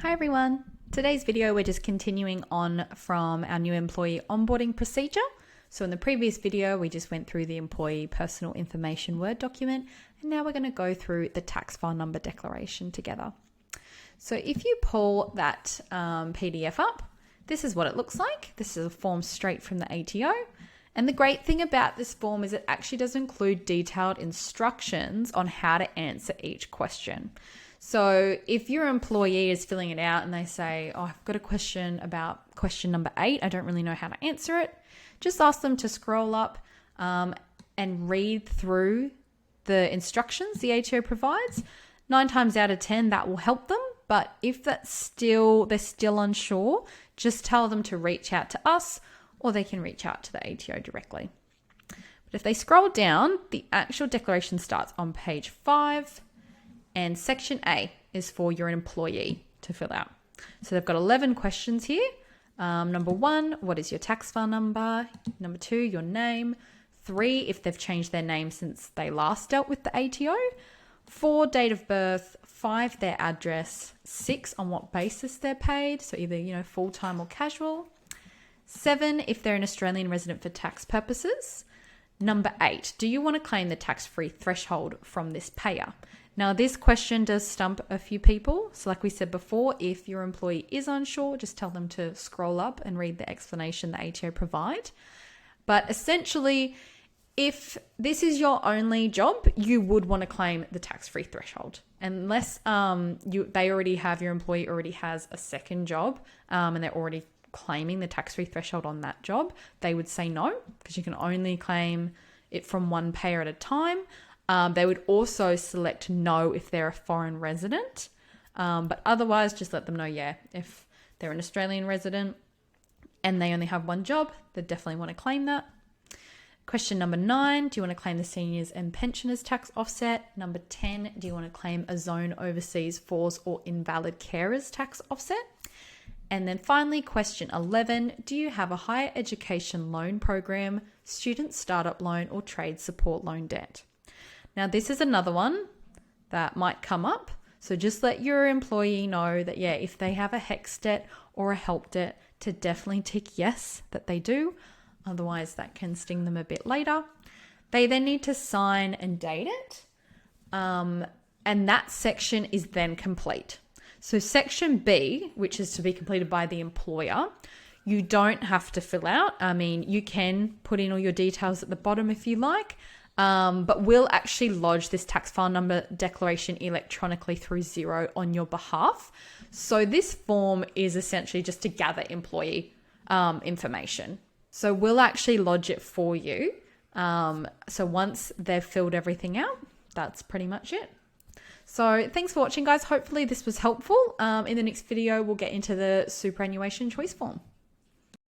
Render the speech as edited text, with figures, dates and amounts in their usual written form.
Hi everyone. Today's video, we're just continuing on from our new employee onboarding procedure. So in the previous video, we just went through the employee personal information Word document, and now we're going to go through the tax file number declaration together. So if you pull that PDF up, this is what it looks like. This is a form straight from the ATO. And the great thing about this form is it actually does include detailed instructions on how to answer each question. So if your employee is filling it out and they say, oh, I've got a question about question number 8, I don't really know how to answer it, just ask them to scroll up and read through the instructions the ATO provides. 9 times out of 10, that will help them. But if they're still unsure, just tell them to reach out to us, or they can reach out to the ATO directly. But if they scroll down, the actual declaration starts on page 5, and section A is for your employee to fill out. So they've got 11 questions here. Number 1, what is your tax file number? Number 2, your name. 3, if they've changed their name since they last dealt with the ATO. 4, date of birth. 5, their address. 6, on what basis they're paid. So either, full-time or casual. 7, if they're an Australian resident for tax purposes. Number 8, do you want to claim the tax-free threshold from this payer? Now, this question does stump a few people. So like we said before, if your employee is unsure, just tell them to scroll up and read the explanation the ATO provide. But essentially, if this is your only job, you would want to claim the tax-free threshold. Unless your employee already has a second job and they're already claiming the tax-free threshold on that job, they would say no, because you can only claim it from one payer at a time. They would also select no if they're a foreign resident. But otherwise, just let them know, if they're an Australian resident and they only have one job, they definitely want to claim that. Question number 9, do you want to claim the seniors and pensioners tax offset? Number 10, do you want to claim a zone overseas force or invalid carers tax offset? And then finally, question 11, do you have a higher education loan program, student startup loan, or trade support loan debt? Now, this is another one that might come up. So just let your employee know that, if they have a HECS debt or a HELP debt, to definitely tick yes, that they do. Otherwise, that can sting them a bit later. They then need to sign and date it. And that section is then complete. So section B, which is to be completed by the employer, you don't have to fill out. I mean, you can put in all your details at the bottom if you like, but we'll actually lodge this tax file number declaration electronically through Xero on your behalf. So this form is essentially just to gather employee information. So we'll actually lodge it for you. So once they've filled everything out, that's pretty much it. So thanks for watching, guys. Hopefully this was helpful. In the next video, we'll get into the superannuation choice form.